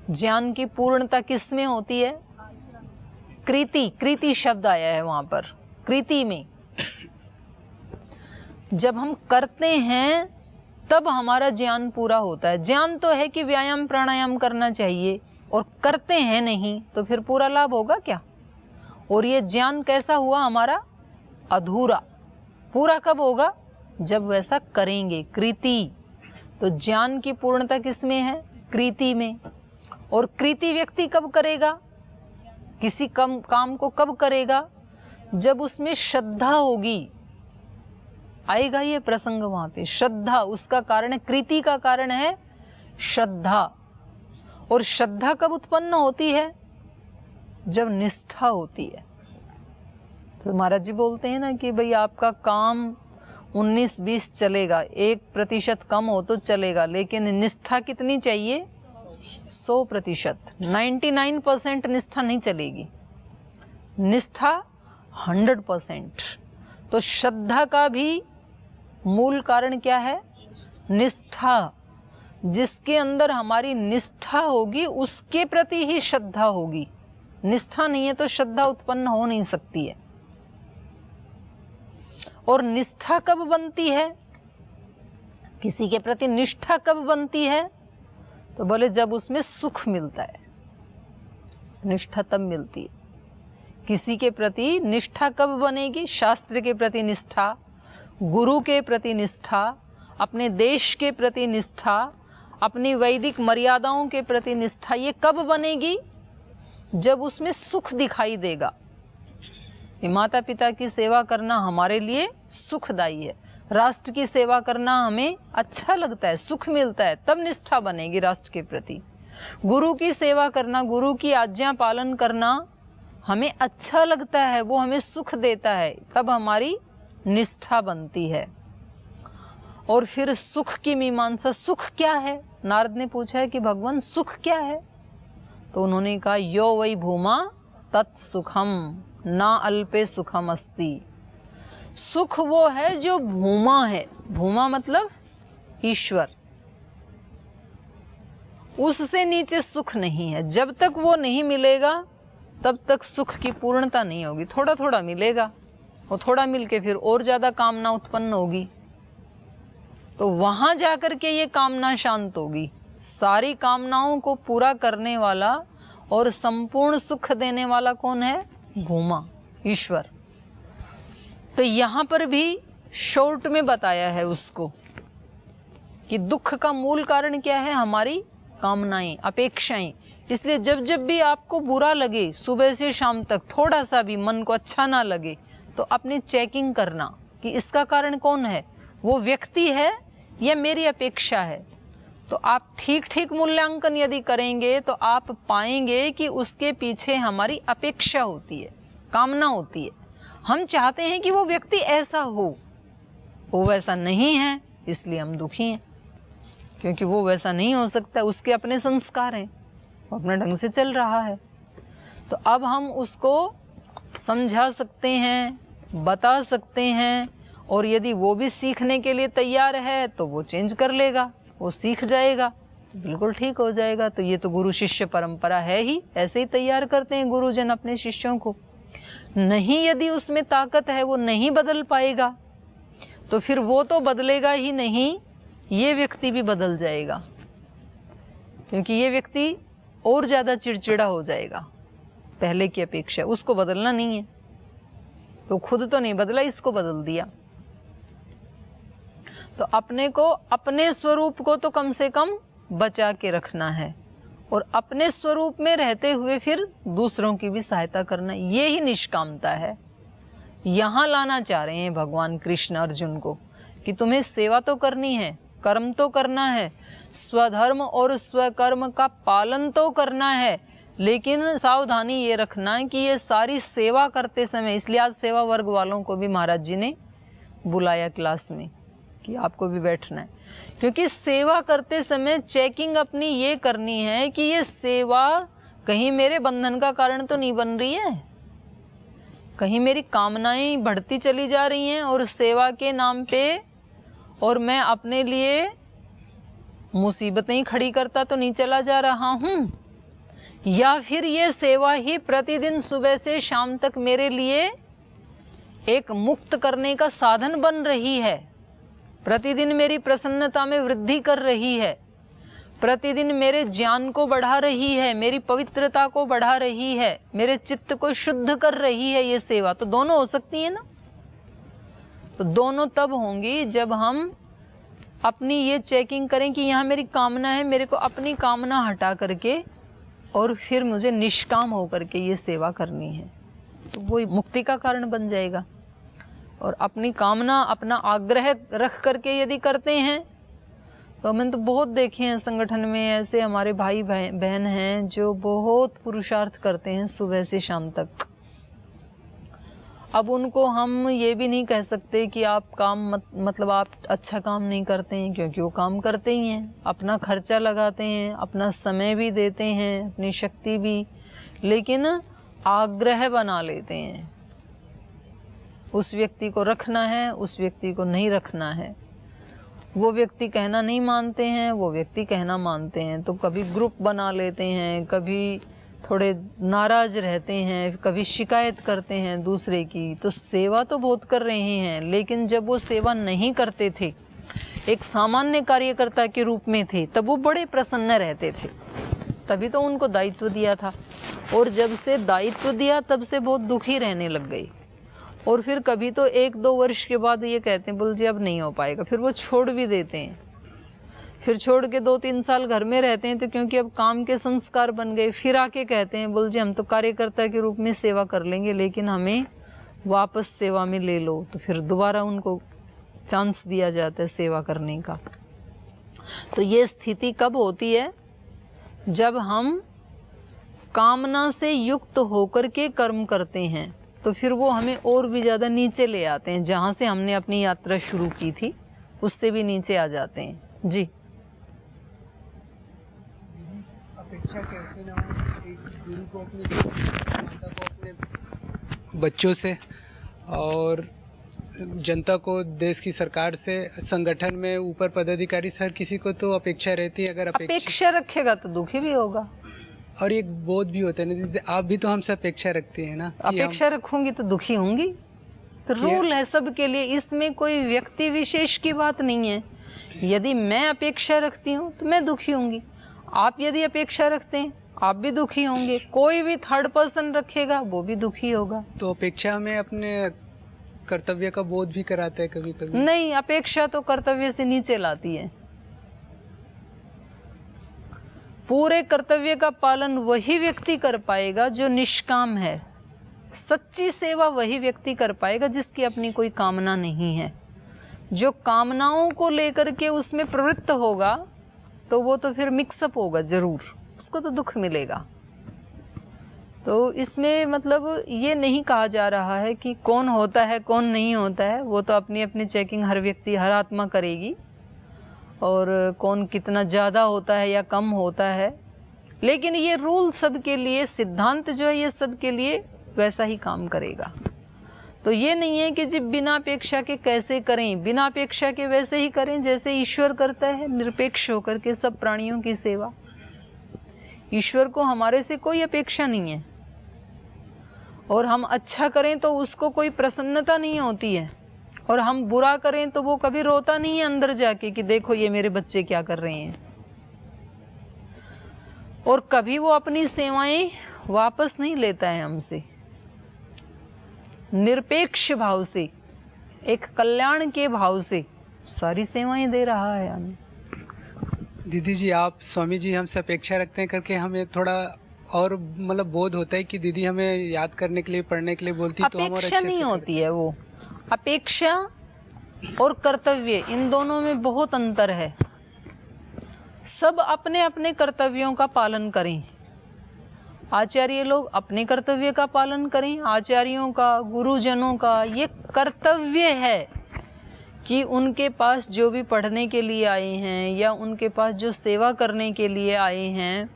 ज्ञान की पूर्णता किस में होती है? कृति, कृति शब्द आया है वहां पर, कृति में। जब हम करते हैं तब हमारा ज्ञान पूरा होता है। ज्ञान तो है कि व्यायाम प्राणायाम करना चाहिए, और करते हैं नहीं तो फिर पूरा लाभ होगा क्या? और ये ज्ञान कैसा हुआ हमारा? अधूरा। पूरा कब होगा? जब वैसा करेंगे, कृति। तो ज्ञान की पूर्णता किस में है? कृति में। और कृति व्यक्ति कब करेगा? किसी काम को कब करेगा? जब उसमें श्रद्धा होगी। आएगा ये प्रसंग वहां पे, श्रद्धा उसका कारण है, कृति का कारण है श्रद्धा। और श्रद्धा कब उत्पन्न होती है? जब निष्ठा होती है। तो महाराज जी बोलते हैं ना कि भाई आपका काम 19-20 चलेगा, 1% कम हो तो चलेगा, लेकिन निष्ठा कितनी चाहिए? 100%। 99% निष्ठा नहीं चलेगी, निष्ठा 100%। तो श्रद्धा का भी मूल कारण क्या है? निष्ठा। जिसके अंदर हमारी निष्ठा होगी उसके प्रति ही श्रद्धा होगी। निष्ठा नहीं है तो श्रद्धा उत्पन्न हो नहीं सकती है। और निष्ठा कब बनती है? किसी के प्रति निष्ठा कब बनती है? तो बोले जब उसमें सुख मिलता है, निष्ठा तब मिलती है। किसी के प्रति निष्ठा कब बनेगी? शास्त्र के प्रति निष्ठा, गुरु के प्रति निष्ठा, अपने देश के प्रति निष्ठा, अपनी वैदिक मर्यादाओं के प्रति निष्ठा। ये कब बनेगी? जब उसमें सुख दिखाई देगा। ये माता पिता की सेवा करना हमारे लिए सुखदायी है, राष्ट्र की सेवा करना हमें अच्छा लगता है, सुख मिलता है, तब निष्ठा बनेगी राष्ट्र के प्रति। गुरु की सेवा करना, गुरु की आज्ञा पालन करना हमें अच्छा लगता है, वो हमें सुख देता है, तब हमारी निष्ठा बनती है। और फिर सुख की मीमांसा। सुख क्या है? नारद ने पूछा है कि भगवान सुख क्या है? तो उन्होंने कहा यो वै भूमा तत्सुखम ना अल्पे सुखम अस्ति। सुख वो है जो भूमा है। भूमा मतलब ईश्वर, उससे नीचे सुख नहीं है। जब तक वो नहीं मिलेगा तब तक सुख की पूर्णता नहीं होगी। थोड़ा थोड़ा मिलेगा, वो थोड़ा मिलके फिर और ज्यादा कामना उत्पन्न होगी, तो वहां जाकर के ये कामना शांत होगी। सारी कामनाओं को पूरा करने वाला और संपूर्ण सुख देने वाला कौन है? भूमा, ईश्वर। तो यहां पर भी शॉर्ट में बताया है उसको कि दुख का मूल कारण क्या है? हमारी कामनाएं, अपेक्षाएं। इसलिए जब जब भी आपको बुरा लगे, सुबह से शाम तक थोड़ा सा भी मन को अच्छा ना लगे, तो अपनी चेकिंग करना कि इसका कारण कौन है? वो व्यक्ति है या मेरी अपेक्षा है? तो आप ठीक ठीक मूल्यांकन यदि करेंगे तो आप पाएंगे कि उसके पीछे हमारी अपेक्षा होती है, कामना होती है। हम चाहते हैं कि वो व्यक्ति ऐसा हो, वो वैसा नहीं है, इसलिए हम दुखी हैं, क्योंकि वो वैसा नहीं हो सकता। उसके अपने संस्कार हैं, वो अपने ढंग से चल रहा है। तो अब हम उसको समझा सकते हैं, बता सकते हैं, और यदि वो भी सीखने के लिए तैयार है तो वो चेंज कर लेगा, वो सीख जाएगा, बिल्कुल ठीक हो जाएगा। तो ये तो गुरु शिष्य परंपरा है ही, ऐसे ही तैयार करते हैं गुरुजन अपने शिष्यों को। नहीं, यदि उसमें ताकत है, वो नहीं बदल पाएगा, तो फिर वो तो बदलेगा ही नहीं, ये व्यक्ति भी बदल जाएगा, क्योंकि ये व्यक्ति और ज़्यादा चिड़चिड़ा हो जाएगा पहले की अपेक्षा। उसको बदलना नहीं है, तो खुद तो नहीं बदला, इसको बदल दिया। तो अपने को, अपने स्वरूप को तो कम से कम बचा के रखना है, और अपने स्वरूप में रहते हुए फिर दूसरों की भी सहायता करना, ये ही निष्कामता है। यहाँ लाना चाह रहे हैं भगवान कृष्ण अर्जुन को कि तुम्हें सेवा तो करनी है, कर्म तो करना है, स्वधर्म और स्वकर्म का पालन तो करना है, लेकिन सावधानी ये रखना है कि ये सारी सेवा करते समय, इसलिए आज सेवा वर्ग वालों को भी महाराज जी ने बुलाया क्लास में कि आपको भी बैठना है, क्योंकि सेवा करते समय चेकिंग अपनी ये करनी है कि ये सेवा कहीं मेरे बंधन का कारण तो नहीं बन रही है, कहीं मेरी कामनाएं बढ़ती चली जा रही हैं और सेवा के नाम पे और मैं अपने लिए मुसीबतें खड़ी करता तो नहीं चला जा रहा हूँ। या फिर ये सेवा ही प्रतिदिन सुबह से शाम तक मेरे लिए एक मुक्त करने का साधन बन रही है, प्रतिदिन मेरी प्रसन्नता में वृद्धि कर रही है, प्रतिदिन मेरे ज्ञान को बढ़ा रही है, मेरी पवित्रता को बढ़ा रही है, मेरे चित्त को शुद्ध कर रही है ये सेवा, तो दोनों हो सकती है ना। तो दोनों तब होंगी जब हम अपनी ये चेकिंग करें कि यहाँ मेरी कामना है, मेरे को अपनी कामना हटा करके और फिर मुझे निष्काम होकर के ये सेवा करनी है, तो वो मुक्ति का कारण बन जाएगा। और अपनी कामना, अपना आग्रह रख करके यदि करते हैं, तो मैंने तो बहुत देखे हैं संगठन में ऐसे हमारे भाई बहन हैं जो बहुत पुरुषार्थ करते हैं सुबह से शाम तक। अब उनको हम ये भी नहीं कह सकते कि आप काम मतलब आप अच्छा काम नहीं करते हैं, क्योंकि वो काम करते ही हैं, अपना खर्चा लगाते हैं, अपना समय भी देते हैं, अपनी शक्ति भी, लेकिन आग्रह बना लेते हैं, उस व्यक्ति को रखना है, उस व्यक्ति को नहीं रखना है। वो व्यक्ति कहना नहीं मानते हैं, वो व्यक्ति कहना मानते हैं, तो कभी ग्रुप बना लेते हैं, कभी थोड़े नाराज रहते हैं, कभी शिकायत करते हैं दूसरे की। तो सेवा तो बहुत कर रहे हैं, लेकिन जब वो सेवा नहीं करते थे, एक सामान्य कार्यकर्ता के रूप में थे, तब वो बड़े प्रसन्न रहते थे, तभी तो उनको दायित्व दिया था। और जब से दायित्व दिया तब से बहुत दुखी रहने लग गई। और फिर कभी तो 1-2 वर्ष के बाद ये कहते हैं बोल जी अब नहीं हो पाएगा, फिर वो छोड़ भी देते हैं। फिर छोड़ के 2-3 साल घर में रहते हैं, तो क्योंकि अब काम के संस्कार बन गए, फिर आके कहते हैं बोल जी हम तो कार्यकर्ता के रूप में सेवा कर लेंगे, लेकिन हमें वापस सेवा में ले लो। तो फिर दोबारा उनको चांस दिया जाता है सेवा करने का। तो ये स्थिति कब होती है? जब हम कामना से युक्त होकर के कर्म करते हैं, तो फिर वो हमें और भी ज़्यादा नीचे ले आते हैं, जहाँ से हमने अपनी यात्रा शुरू की थी उससे भी नीचे आ जाते हैं। जी, अपेक्षा कैसे ना हो एक गुरु को अपने माता को अपने बच्चों से और जनता को, देश की सरकार से, संगठन में ऊपर पदाधिकारी से, हर किसी को तो अपेक्षा रहती है। अगर अपेक्षा रखेगा तो दुखी भी होगा, और एक बोध भी होता है ना, आप भी तो हमसे अपेक्षा रखती हैं ना। अपेक्षा रखूंगी तो दुखी होंगी, तो रूल है सबके लिए, इसमें कोई व्यक्ति विशेष की बात नहीं है। यदि मैं अपेक्षा रखती हूँ तो मैं दुखी होंगी, आप यदि अपेक्षा रखते हैं आप भी दुखी होंगे, कोई भी थर्ड पर्सन रखेगा वो भी दुखी होगा। तो अपेक्षा हमें अपने कर्तव्य का बोध भी कराता है कभी कभी। नहीं, अपेक्षा तो कर्तव्य से नीचे लाती है। पूरे कर्तव्य का पालन वही व्यक्ति कर पाएगा जो निष्काम है। सच्ची सेवा वही व्यक्ति कर पाएगा जिसकी अपनी कोई कामना नहीं है। जो कामनाओं को लेकर के उसमें प्रवृत्त होगा तो वो तो फिर मिक्सअप होगा जरूर, उसको तो दुख मिलेगा। तो इसमें मतलब ये नहीं कहा जा रहा है कि कौन होता है कौन नहीं होता है, वो तो अपनी अपनी चेकिंग हर व्यक्ति, हर आत्मा करेगी, और कौन कितना ज़्यादा होता है या कम होता है। लेकिन ये रूल सबके लिए, सिद्धांत जो है ये सबके लिए वैसा ही काम करेगा। तो ये नहीं है कि जी बिना अपेक्षा के कैसे करें, बिना अपेक्षा के वैसे ही करें जैसे ईश्वर करता है, निरपेक्ष होकर के सब प्राणियों की सेवा। ईश्वर को हमारे से कोई अपेक्षा नहीं है, और हम अच्छा करें तो उसको कोई प्रसन्नता नहीं होती है, और हम बुरा करें तो वो कभी रोता नहीं है अंदर जाके कि देखो ये मेरे बच्चे क्या कर रहे हैं। और कभी वो अपनी सेवाएं वापस नहीं लेता है हमसे। निरपेक्ष भाव से, एक कल्याण के भाव से सारी सेवाएं दे रहा है हमें। दीदी जी, आप स्वामी जी हमसे अपेक्षा रखते हैं करके हमें थोड़ा और मतलब बोध होता है कि दीदी हमें याद करने के लिए, पढ़ने के लिए बोलती तो हम और अच्छे से नहीं होती है वो। अपेक्षा और कर्तव्य, इन दोनों में बहुत अंतर है। सब अपने अपने कर्तव्यों का पालन करें। आचार्य लोग अपने कर्तव्य का पालन करें, आचार्यों का, गुरुजनों का ये कर्तव्य है कि उनके पास जो भी पढ़ने के लिए आए हैं या उनके पास जो सेवा करने के लिए आए हैं,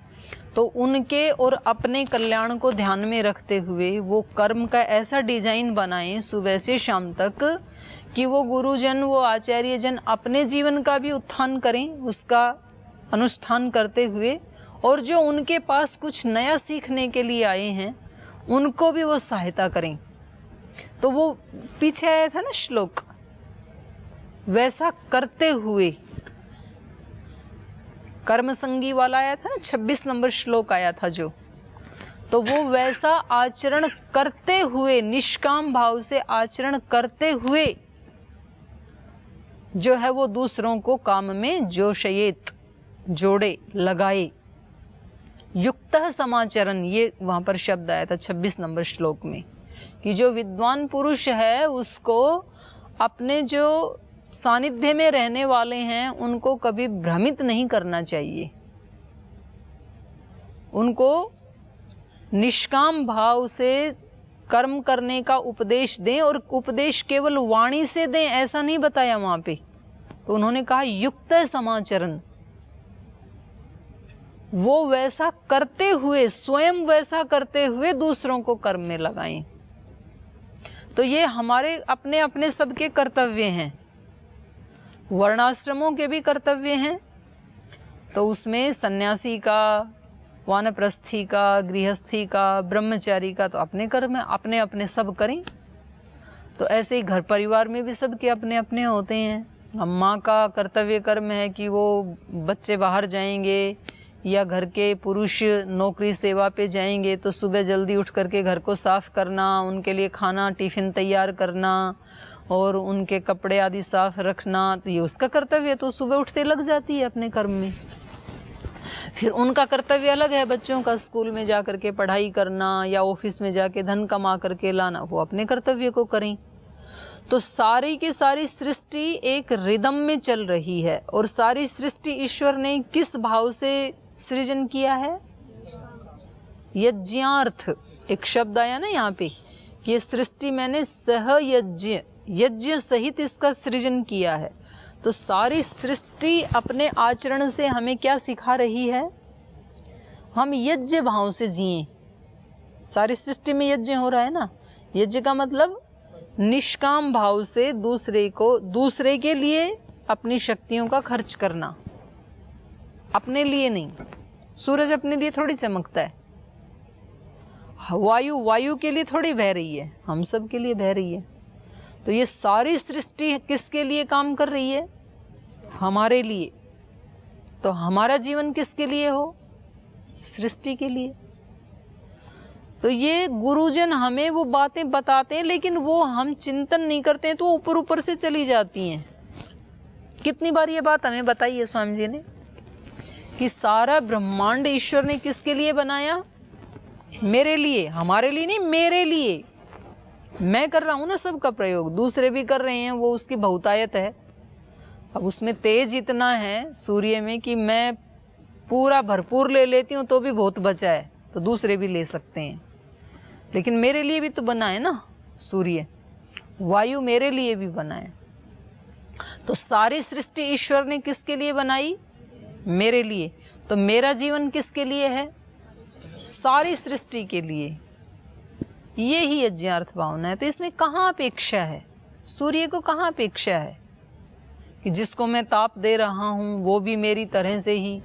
तो उनके और अपने कल्याण को ध्यान में रखते हुए वो कर्म का ऐसा डिजाइन बनाएं सुबह से शाम तक कि वो गुरुजन, वो आचार्यजन अपने जीवन का भी उत्थान करें, उसका अनुष्ठान करते हुए, और जो उनके पास कुछ नया सीखने के लिए आए हैं उनको भी वो सहायता करें। तो वो पीछे आया था ना श्लोक, वैसा करते हुए, कर्मसंगी वाला आया था ना, 26 नंबर श्लोक आया था जो, तो वो वैसा आचरण करते हुए, निष्काम भाव से आचरण करते हुए जो है वो दूसरों को काम में जोशयेत, जोड़े, लगाए। युक्तः समाचरण, ये वहाँ पर शब्द आया था 26 नंबर श्लोक में, कि जो विद्वान पुरुष है उसको अपने जो सानिध्य में रहने वाले हैं उनको कभी भ्रमित नहीं करना चाहिए, उनको निष्काम भाव से कर्म करने का उपदेश दें, और उपदेश केवल वाणी से दें ऐसा नहीं बताया वहाँ पे। तो उन्होंने कहा युक्त समाचरण, वो वैसा करते हुए, स्वयं वैसा करते हुए दूसरों को कर्म में लगाएं। तो ये हमारे अपने अपने सबके कर्तव्य हैं, वर्णाश्रमों के भी कर्तव्य हैं। तो उसमें सन्यासी का, वानप्रस्थी का, गृहस्थी का, ब्रह्मचारी का तो अपने कर्म है, अपने अपने सब करें। तो ऐसे ही घर परिवार में भी सबके अपने अपने होते हैं। अम्मा का कर्तव्य कर्म है कि वो बच्चे बाहर जाएंगे या घर के पुरुष नौकरी सेवा पे जाएंगे तो सुबह जल्दी उठ करके घर को साफ़ करना, उनके लिए खाना टिफ़िन तैयार करना और उनके कपड़े आदि साफ़ रखना, तो ये उसका कर्तव्य है। तो सुबह उठते लग जाती है अपने कर्म में। फिर उनका कर्तव्य अलग है, बच्चों का स्कूल में जा कर के पढ़ाई करना या ऑफिस में जाके धन कमा करके लाना, वो अपने कर्तव्य को करें। तो सारी की सारी सृष्टि एक रिदम में चल रही है, और सारी सृष्टि ईश्वर ने किस भाव से सृजन किया है? यज्ञार्थ, एक शब्द आया ना यहाँ पे, ये सृष्टि मैंने सहयज्ञ, यज्ञ सहित इसका सृजन किया है। तो सारी सृष्टि अपने आचरण से हमें क्या सिखा रही है? हम यज्ञ भाव से जिएं। सारी सृष्टि में यज्ञ हो रहा है ना, यज्ञ का मतलब निष्काम भाव से दूसरे के लिए अपनी शक्तियों का खर्च करना, अपने लिए नहीं। सूरज अपने लिए थोड़ी चमकता है, वायु के लिए थोड़ी बह रही है, हम सब के लिए बह रही है। तो ये सारी सृष्टि किसके लिए काम कर रही है? हमारे लिए। तो हमारा जीवन किसके लिए हो? सृष्टि के लिए। तो ये गुरुजन हमें वो बातें बताते हैं, लेकिन वो हम चिंतन नहीं करते हैं, तो ऊपर ऊपर से चली जाती हैं। कितनी बार ये बात हमें बताई है स्वामी जी ने कि सारा ब्रह्मांड ईश्वर ने किसके लिए बनाया? मेरे लिए, हमारे लिए नहीं, मेरे लिए। मैं कर रहा हूँ ना सबका प्रयोग, दूसरे भी कर रहे हैं, वो उसकी बहुतायत है। अब उसमें तेज इतना है सूर्य में कि मैं पूरा भरपूर ले लेती हूँ तो भी बहुत बचा है, तो दूसरे भी ले सकते हैं। लेकिन मेरे लिए भी तो बना है ना सूर्य, वायु मेरे लिए भी बना है। तो सारी सृष्टि ईश्वर ने किसके लिए बनाई? मेरे लिए। तो मेरा जीवन किसके लिए है? सारी सृष्टि के लिए। ये ही यज्ञार्थ भावना है। तो इसमें कहाँ अपेक्षा है? सूर्य को कहाँ अपेक्षा है कि जिसको मैं ताप दे रहा हूँ वो भी मेरी तरह से ही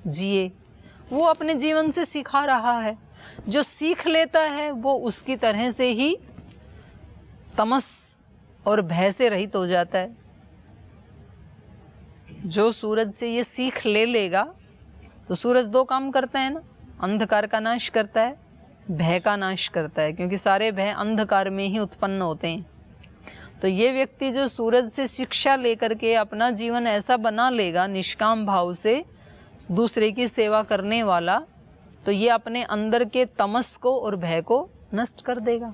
जिए? वो अपने जीवन से सिखा रहा है। जो सीख लेता है वो उसकी तरह से ही तमस और भय से रहित हो जाता है। जो सूरज से ये सीख ले लेगा, तो सूरज दो काम करता है ना, अंधकार का नाश करता है, भय का नाश करता है, क्योंकि सारे भय अंधकार में ही उत्पन्न होते हैं। तो ये व्यक्ति जो सूरज से शिक्षा लेकर के अपना जीवन ऐसा बना लेगा निष्काम भाव से दूसरे की सेवा करने वाला, तो ये अपने अंदर के तमस को और भय को नष्ट कर देगा।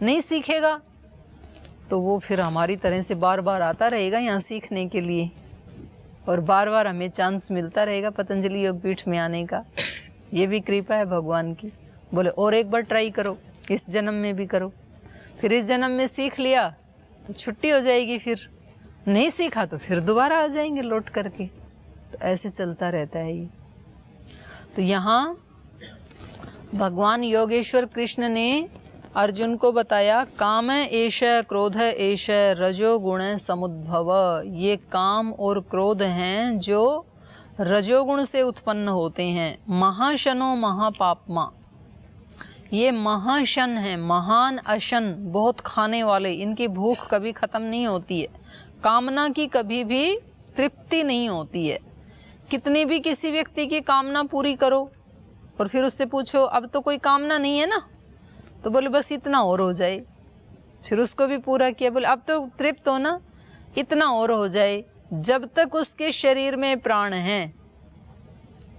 नहीं सीखेगा तो वो फिर हमारी तरह से बार बार आता रहेगा यहाँ सीखने के लिए, और बार बार हमें चांस मिलता रहेगा पतंजलि योगपीठ में आने का। ये भी कृपा है भगवान की। बोले और एक बार ट्राई करो, इस जन्म में भी करो। फिर इस जन्म में सीख लिया तो छुट्टी हो जाएगी, फिर नहीं सीखा तो फिर दोबारा आ जाएंगे लौट करके। तो ऐसे चलता रहता है ये। तो यहाँ भगवान योगेश्वर कृष्ण ने अर्जुन को बताया, काम एष क्रोध एष रजोगुण समुद्भव। ये काम और क्रोध हैं जो रजोगुण से उत्पन्न होते हैं। महाशनो महापापमा, ये महाशन है, महान अशन, बहुत खाने वाले, इनकी भूख कभी ख़त्म नहीं होती है, कामना की कभी भी तृप्ति नहीं होती है। कितनी भी किसी व्यक्ति की कामना पूरी करो और फिर उससे पूछो अब तो कोई कामना नहीं है ना, तो बोले बस इतना और हो जाए, फिर उसको भी पूरा किया, बोले अब तो तृप्त हो ना, इतना और हो जाए। जब तक उसके शरीर में प्राण है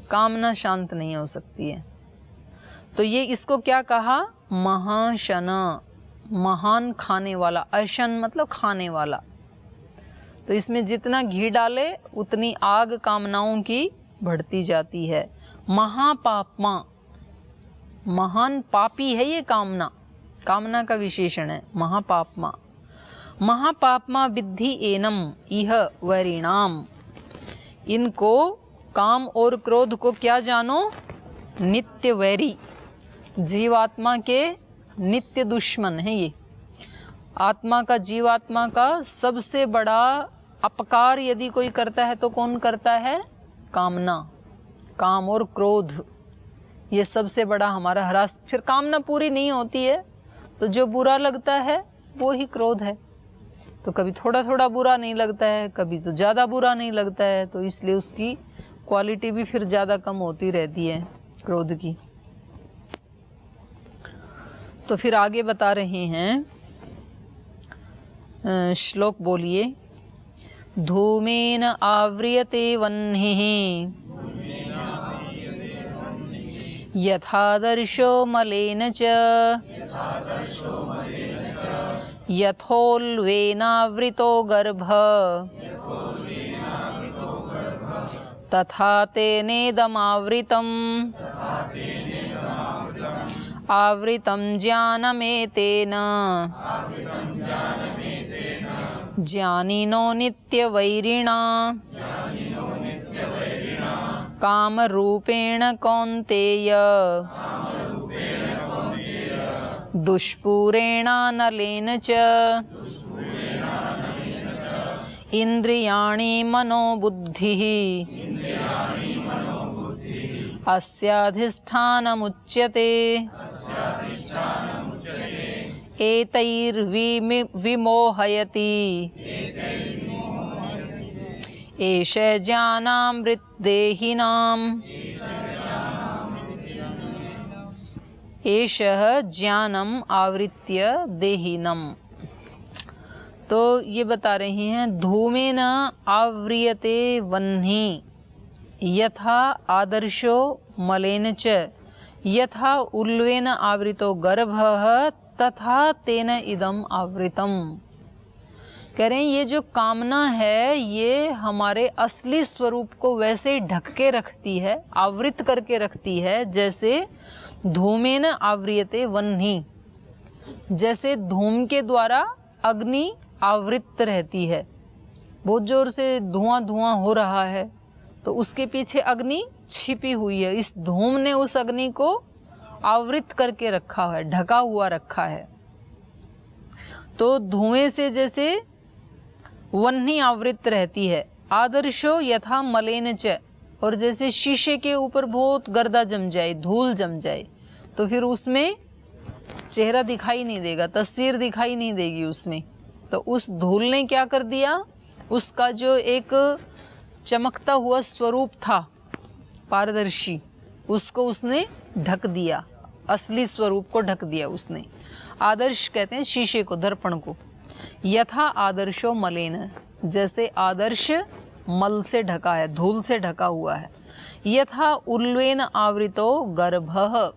कामना शांत नहीं हो सकती है। तो ये इसको क्या कहा, महाशन, महान खाने वाला, अशन मतलब खाने वाला। तो इसमें जितना घी डाले उतनी आग कामनाओं की बढ़ती जाती है। महापापमा, महान पापी है ये कामना, कामना का विशेषण है महापापमा। महापापमा विद्धि एनम इह वैरिणाम, इनको काम और क्रोध को क्या जानो, नित्य वैरी, जीवात्मा के नित्य दुश्मन है ये। आत्मा का, जीवात्मा का सबसे बड़ा अपकार यदि कोई करता है तो कौन करता है, कामना, काम और क्रोध, ये सबसे बड़ा हमारा हरास। फिर कामना पूरी नहीं होती है तो जो बुरा लगता है वो ही क्रोध है। तो कभी थोड़ा थोड़ा बुरा नहीं लगता है, कभी तो ज़्यादा बुरा नहीं लगता है, तो इसलिए उसकी क्वालिटी भी फिर ज़्यादा कम होती रहती है क्रोध की। तो फिर आगे बता रहे हैं, श्लोक बोलिए। धूमेन आव्रियते वह्निः यथादर्शो मलेन च यथोल्वेनावृतो गर्भः तथा तेनेदमावृतम् आवृतं ज्ञानमेतेन ज्ञानिनो नित्यवैरिणा कामरूपेण कौन्तेय दुष्पूरेणानलेन च इन्द्रियाणि मनोबुद्धिः अस्याधिष्ठानमुच्यते एतैर्विमोहयति एष ज्ञानामृतदेहिनाम् एषः ज्ञानम आवृत्य देहिनम। तो ये बता रही हैं, धूमेन आव्रियते वह्निः यथा आदर्शो मलेन च यथा उल्वेन आवृतो गर्भः तथा तेन इदम आवृतम। कह रहे हैं ये जो कामना है ये हमारे असली स्वरूप को वैसे ढक के रखती है, आवृत करके रखती है, जैसे धूमेन आव्रियते वह्निः, जैसे धूम के द्वारा अग्नि आवृत रहती है। बहुत जोर से धुआं धुआं हो रहा है तो उसके पीछे अग्नि छिपी हुई है, इस धूम ने उस अग्नि को आवृत करके रखा है, ढका हुआ रखा है। तो धुएं से जैसे वह्नि आवृत रहती है। आदर्शो यथा मलेन च, और जैसे शीशे के ऊपर बहुत गर्दा जम जाए, धूल जम जाए, तो फिर उसमें चेहरा दिखाई नहीं देगा, तस्वीर दिखाई नहीं देगी उसमें। तो उस धूल ने क्या कर दिया, उसका जो एक चमकता हुआ स्वरूप था पारदर्शी, उसको उसने ढक दिया, असली स्वरूप को ढक दिया उसने। आदर्श कहते हैं शीशे को, दर्पण को। यथा आदर्शो मलेन, जैसे आदर्श मल से ढका है, धूल से ढका हुआ है। यथा उल्वेन आवृतो गर्भः,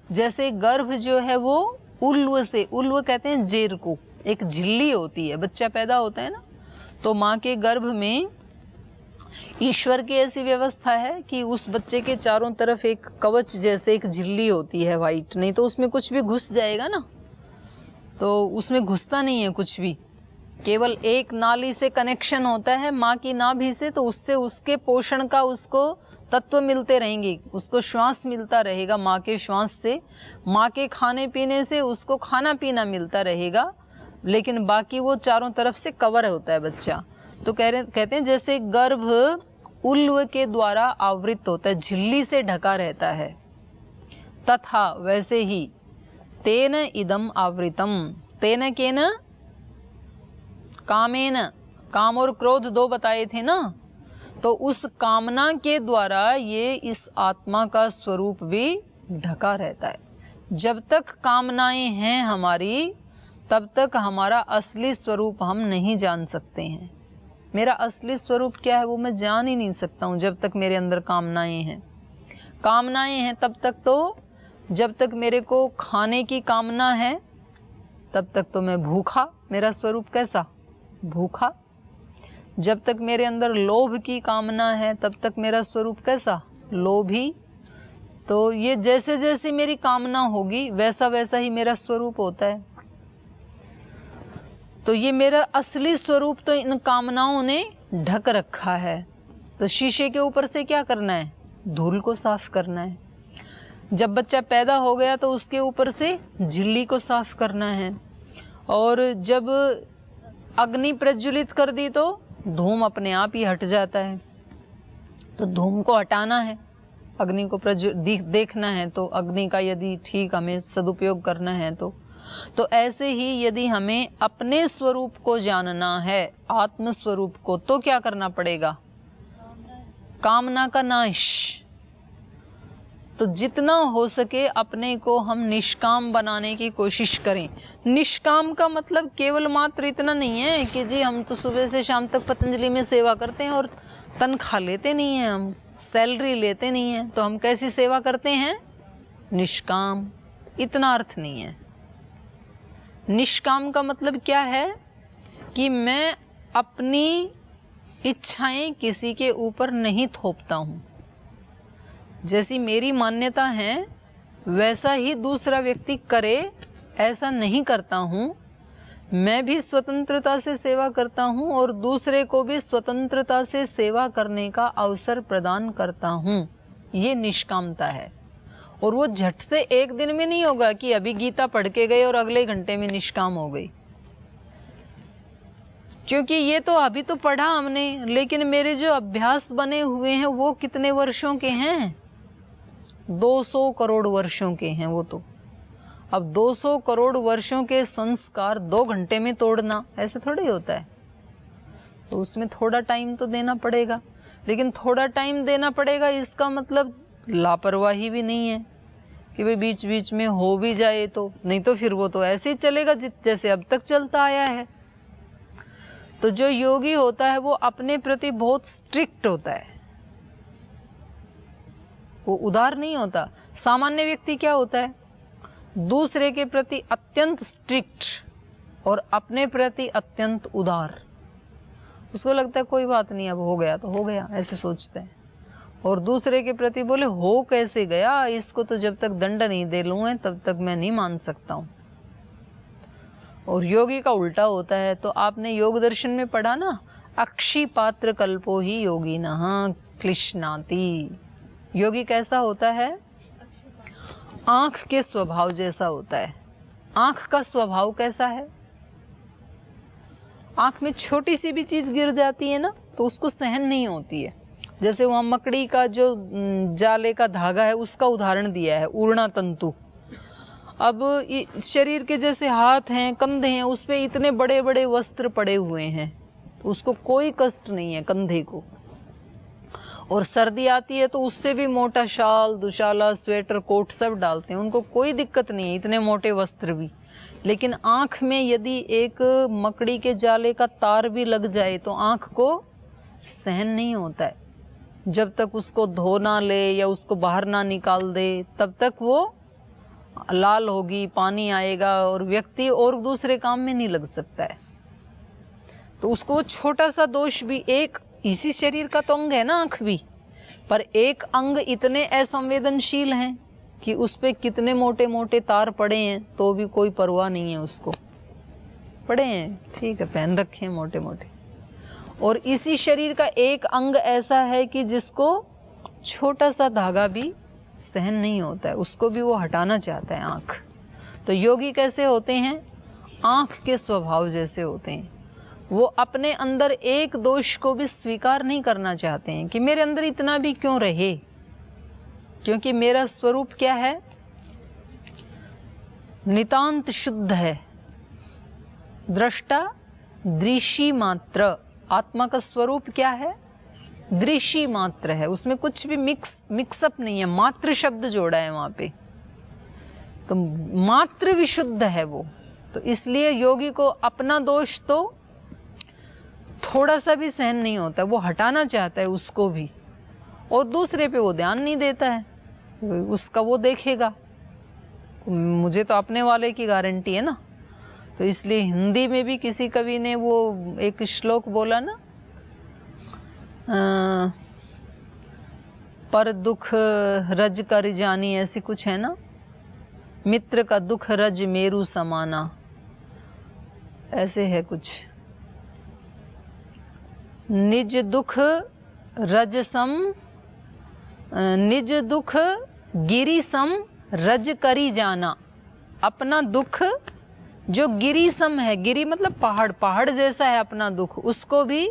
जैसे गर्भ जो है वो उल्व से, उल्व कहते हैं जेर को, एक झिल्ली होती है, बच्चा पैदा होता है ना, तो माँ के गर्भ में ईश्वर की ऐसी व्यवस्था है कि उस बच्चे के चारों तरफ एक कवच जैसे एक झिल्ली होती है वाइट, नहीं तो उसमें कुछ भी घुस जाएगा ना, तो उसमें घुसता नहीं है कुछ भी, केवल एक नाली से कनेक्शन होता है माँ की नाभि से, तो उससे उसके पोषण का उसको तत्व मिलते रहेंगे, उसको श्वास मिलता रहेगा माँ के श्वास से, माँ के खाने पीने से उसको खाना पीना मिलता रहेगा, लेकिन बाकी वो चारों तरफ से कवर होता है बच्चा। तो कहते हैं जैसे गर्भ उल्व के द्वारा आवृत होता है, झिल्ली से ढका रहता है। तथा वैसे ही तेन इदम आवृतम, तेन केन, कामेन, काम और क्रोध दो बताए थे ना, तो उस कामना के द्वारा ये इस आत्मा का स्वरूप भी ढका रहता है। जब तक कामनाएं हैं हमारी, तब तक हमारा असली स्वरूप हम नहीं जान सकते हैं। मेरा असली स्वरूप क्या है वो मैं जान ही नहीं सकता हूँ जब तक मेरे अंदर कामनाएं हैं। कामनाएं हैं तब तक तो, जब तक मेरे को खाने की कामना है तब तक तो मैं भूखा, मेरा स्वरूप कैसा, भूखा। जब तक मेरे अंदर लोभ की कामना है तब तक मेरा स्वरूप कैसा, लोभी। तो ये जैसे जैसे मेरी कामना होगी वैसा वैसा ही मेरा स्वरूप होता है। तो ये मेरा असली स्वरूप तो इन कामनाओं ने ढक रखा है। तो शीशे के ऊपर से क्या करना है, धूल को साफ करना है। जब बच्चा पैदा हो गया तो उसके ऊपर से झिल्ली को साफ करना है, और जब अग्नि प्रज्वलित कर दी तो धूम अपने आप ही हट जाता है। तो धूम को हटाना है, अग्नि को देखना है, तो अग्नि का यदि ठीक हमें सदुपयोग करना है तो ऐसे ही यदि हमें अपने स्वरूप को जानना है, आत्म स्वरूप को, तो क्या करना पड़ेगा, कामना का नाश। तो जितना हो सके अपने को हम निष्काम बनाने की कोशिश करें। निष्काम का मतलब केवल मात्र इतना नहीं है कि जी हम तो सुबह से शाम तक पतंजलि में सेवा करते हैं और तनख्वाह लेते नहीं हैं, हम सैलरी लेते नहीं हैं, तो हम कैसी सेवा करते हैं, निष्काम। इतना अर्थ नहीं है। निष्काम का मतलब क्या है कि मैं अपनी इच्छाएं किसी के ऊपर नहीं थोपता हूँ। जैसी मेरी मान्यता है वैसा ही दूसरा व्यक्ति करे, ऐसा नहीं करता हूँ। मैं भी स्वतंत्रता से सेवा करता हूँ और दूसरे को भी स्वतंत्रता से सेवा करने का अवसर प्रदान करता हूँ। ये निष्कामता है। और वो झट से एक दिन में नहीं होगा कि अभी गीता पढ़ के गए और अगले घंटे में निष्काम हो गई, क्योंकि ये तो अभी तो पढ़ा हमने, लेकिन मेरे जो अभ्यास बने हुए हैं वो कितने वर्षों के हैं, 200 करोड़ वर्षों के हैं वो तो। अब 200 करोड़ वर्षों के संस्कार 2 घंटे में तोड़ना ऐसे थोड़ी होता है। तो उसमें थोड़ा टाइम तो देना पड़ेगा, लेकिन थोड़ा टाइम देना पड़ेगा इसका मतलब लापरवाही भी नहीं है कि भाई बीच बीच में हो भी जाए तो, नहीं तो फिर वो तो ऐसे ही चलेगा जैसे अब तक चलता आया है। तो जो योगी होता है वो अपने प्रति बहुत स्ट्रिक्ट होता है, वो उदार नहीं होता। सामान्य व्यक्ति क्या होता है, दूसरे के प्रति अत्यंत स्ट्रिक्ट और अपने प्रति अत्यंत उदार। उसको लगता है कोई बात नहीं, अब हो गया तो हो गया, ऐसे सोचते हैं। और दूसरे के प्रति बोले हो कैसे गया, इसको तो जब तक दंड नहीं दे लूँ तब तक मैं नहीं मान सकता हूँ। और योगी का उल्टा होता है। तो आपने योग दर्शन में पढ़ा ना, अक्षी पात्र कल्पो ही योगी नः क्लिश्नाति। योगी कैसा होता है, आँख के स्वभाव जैसा होता है। आँख का स्वभाव कैसा है, आँख में छोटी सी भी चीज़ गिर जाती है ना तो उसको सहन नहीं होती है। जैसे वहाँ मकड़ी का जो जाले का धागा है उसका उदाहरण दिया है, उड़ना तंतु। अब शरीर के जैसे हाथ हैं, कंधे हैं, उस पे इतने बड़े बड़े वस्त्र पड़े हुए हैं, तो उसको कोई कष्ट नहीं है कंधे को। और सर्दी आती है तो उससे भी मोटा शाल, दुशाला, स्वेटर, कोट सब डालते हैं, उनको कोई दिक्कत नहीं है, इतने मोटे वस्त्र भी। लेकिन आँख में यदि एक मकड़ी के जाले का तार भी लग जाए तो आँख को सहन नहीं होता है। जब तक उसको धो ना ले या उसको बाहर ना निकाल दे तब तक वो लाल होगी, पानी आएगा और व्यक्ति और दूसरे काम में नहीं लग सकता है। तो उसको छोटा सा दोष भी, एक इसी शरीर का तो अंग है ना आँख भी, पर एक अंग इतने असंवेदनशील हैं कि उस पे कितने मोटे मोटे तार पड़े हैं तो भी कोई परवाह नहीं है उसको। पड़े हैं ठीक है, पहन रखे हैं मोटे मोटे। और इसी शरीर का एक अंग ऐसा है कि जिसको छोटा सा धागा भी सहन नहीं होता है, उसको भी वो हटाना चाहता है, आँख। तो योगी कैसे होते हैं, आँख के स्वभाव जैसे होते हैं। वो अपने अंदर एक दोष को भी स्वीकार नहीं करना चाहते हैं कि मेरे अंदर इतना भी क्यों रहे, क्योंकि मेरा स्वरूप क्या है, नितांत शुद्ध है। दृष्टा दृश्य मात्र, आत्मा का स्वरूप क्या है, दृश्य मात्र है, उसमें कुछ भी मिक्सअप नहीं है, मात्र शब्द जोड़ा है वहाँ पे, तो मात्र विशुद्ध है वो। तो इसलिए योगी को अपना दोष तो थोड़ा सा भी सहन नहीं होता, वो हटाना चाहता है उसको भी, और दूसरे पे वो ध्यान नहीं देता है, उसका वो देखेगा। मुझे तो अपने वाले की गारंटी है ना। तो इसलिए हिंदी में भी किसी कवि ने वो एक श्लोक बोला ना, पर दुख रज कर जानी, ऐसी कुछ है ना, मित्र का दुख रज मेरु समाना, ऐसे है कुछ। निज दुख रज सम, निज दुख गिरी सम रज करी जाना। अपना दुख जो गिरी सम है, गिरी मतलब पहाड़, पहाड़ जैसा है अपना दुख, उसको भी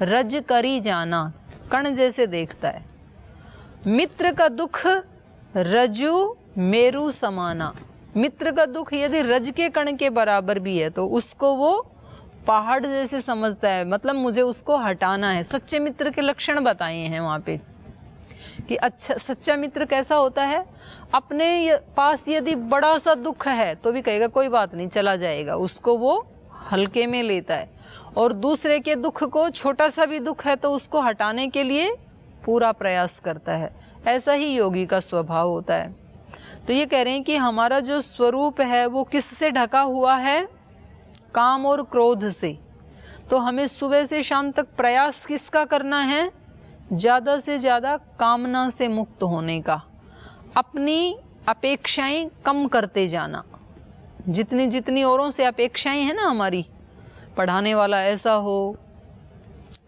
रज करी जाना, कण जैसे देखता है। मित्र का दुख रजु मेरु समाना, मित्र का दुख यदि रज के कण के बराबर भी है तो उसको वो पहाड़ जैसे समझता है, मतलब मुझे उसको हटाना है। सच्चे मित्र के लक्षण बताए हैं वहाँ पे कि अच्छा सच्चा मित्र कैसा होता है, अपने पास यदि बड़ा सा दुख है तो भी कहेगा कोई बात नहीं, चला जाएगा, उसको वो हल्के में लेता है, और दूसरे के दुख को, छोटा सा भी दुख है तो उसको हटाने के लिए पूरा प्रयास करता है। ऐसा ही योगी का स्वभाव होता है। तो ये कह रहे हैं कि हमारा जो स्वरूप है वो किससे ढका हुआ है, काम और क्रोध से। तो हमें सुबह से शाम तक प्रयास किसका करना है, ज़्यादा से ज़्यादा कामना से मुक्त होने का, अपनी अपेक्षाएं कम करते जाना। जितनी जितनी औरों से अपेक्षाएं हैं ना हमारी, पढ़ाने वाला ऐसा हो,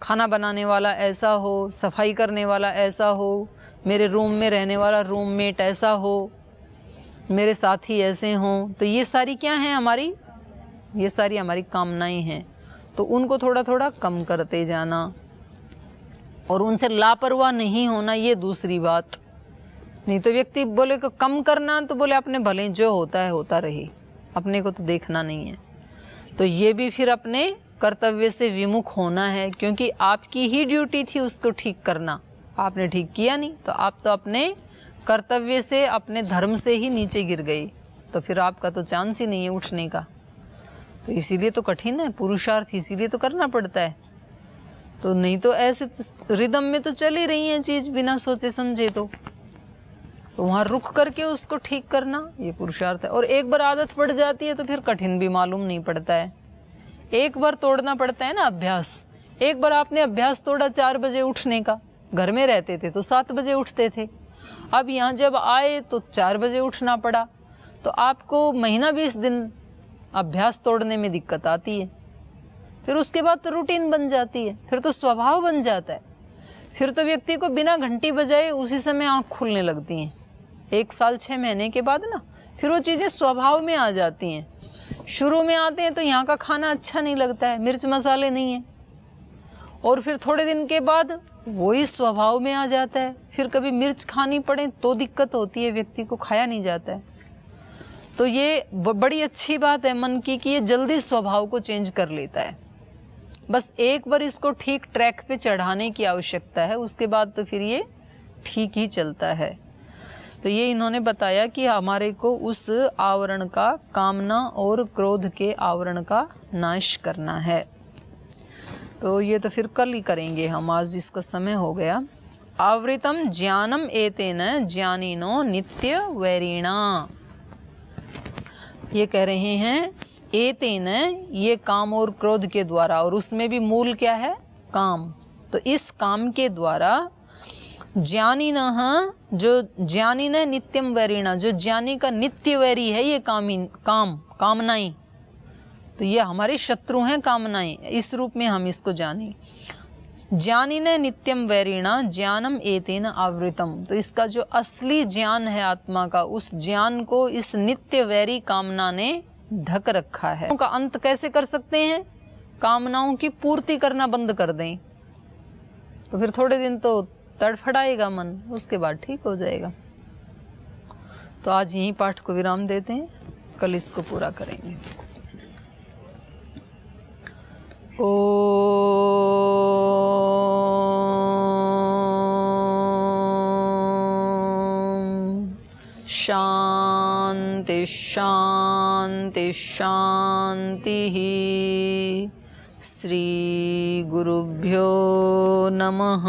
खाना बनाने वाला ऐसा हो, सफाई करने वाला ऐसा हो, मेरे रूम में रहने वाला रूममेट ऐसा हो, मेरे साथी ऐसे हों, तो ये सारी क्या हैं हमारी, ये सारी हमारी कामनाएं हैं। तो उनको थोड़ा थोड़ा कम करते जाना और उनसे लापरवाह नहीं होना, ये दूसरी बात। नहीं तो व्यक्ति बोले को कम करना, तो बोले अपने भले जो होता है होता रहे, अपने को तो देखना नहीं है। तो ये भी फिर अपने कर्तव्य से विमुख होना है, क्योंकि आपकी ही ड्यूटी थी उसको ठीक करना, आपने ठीक किया नहीं, तो आप तो अपने कर्तव्य से, अपने धर्म से ही नीचे गिर गई, तो फिर आपका तो चांस ही नहीं है उठने का। तो इसीलिए तो कठिन है पुरुषार्थ, इसीलिए तो करना पड़ता है। तो नहीं तो ऐसे रिदम में तो चल ही रही हैं चीज़ बिना सोचे समझे, तो वहाँ रुक करके उसको ठीक करना ये पुरुषार्थ है। और एक बार आदत पड़ जाती है तो फिर कठिन भी मालूम नहीं पड़ता है। एक बार तोड़ना पड़ता है ना अभ्यास। एक बार आपने अभ्यास तोड़ा 4 बजे उठने का, घर में रहते थे तो 7 बजे उठते थे, अब यहाँ जब आए तो 4 बजे उठना पड़ा, तो आपको महीना 20 दिन अभ्यास तोड़ने में दिक्कत आती है। फिर उसके बाद तो रूटीन बन जाती है, फिर तो स्वभाव बन जाता है, फिर तो व्यक्ति को बिना घंटी बजाए उसी समय आँख खुलने लगती हैं। 1 साल 6 महीने के बाद ना फिर वो चीज़ें स्वभाव में आ जाती हैं। शुरू में आते हैं तो यहाँ का खाना अच्छा नहीं लगता है, मिर्च मसाले नहीं है, और फिर थोड़े दिन के बाद वही स्वभाव में आ जाता है। फिर कभी मिर्च खानी पड़े तो दिक्कत होती है, व्यक्ति को खाया नहीं जाता है। तो ये बड़ी अच्छी बात है मन की कि ये जल्दी स्वभाव को चेंज कर लेता है। बस एक बार इसको ठीक ट्रैक पे चढ़ाने की आवश्यकता है, उसके बाद तो फिर ये ठीक ही चलता है। तो ये इन्होंने बताया कि हमारे को उस आवरण का, कामना और क्रोध के आवरण का नाश करना है। तो ये तो फिर कल ही करेंगे हम, आज इसका समय हो गया। आवृतम ज्ञानम एतेन ज्ञानिनो नित्य वैरिणा। ये कह रहे हैं एतेन, ये काम और क्रोध के द्वारा, और उसमें भी मूल क्या है, काम। तो इस काम के द्वारा ज्ञानिनः, जो ज्ञानी न नित्यम वैरिणा, जो ज्ञानी का नित्य वैरी है ये कामनाएं, तो ये हमारे शत्रु हैं कामनाएं, इस रूप में हम इसको जानें। ज्ञानी न नित्यम वैरिणा ज्ञानम एतेन आवृतम। तो इसका जो असली ज्ञान है आत्मा का, उस ज्ञान को इस नित्य वैरी कामना ने ढक रखा है। का अंत कैसे कर सकते हैं, कामनाओं की पूर्ति करना बंद कर दें तो फिर थोड़े दिन तो तड़फड़ाएगा मन, उसके बाद ठीक हो जाएगा। तो आज यहीं पाठ को विराम देते हैं, कल इसको पूरा करेंगे। ओम शांति शांति शांति। श्री गुरुभ्यो नमः।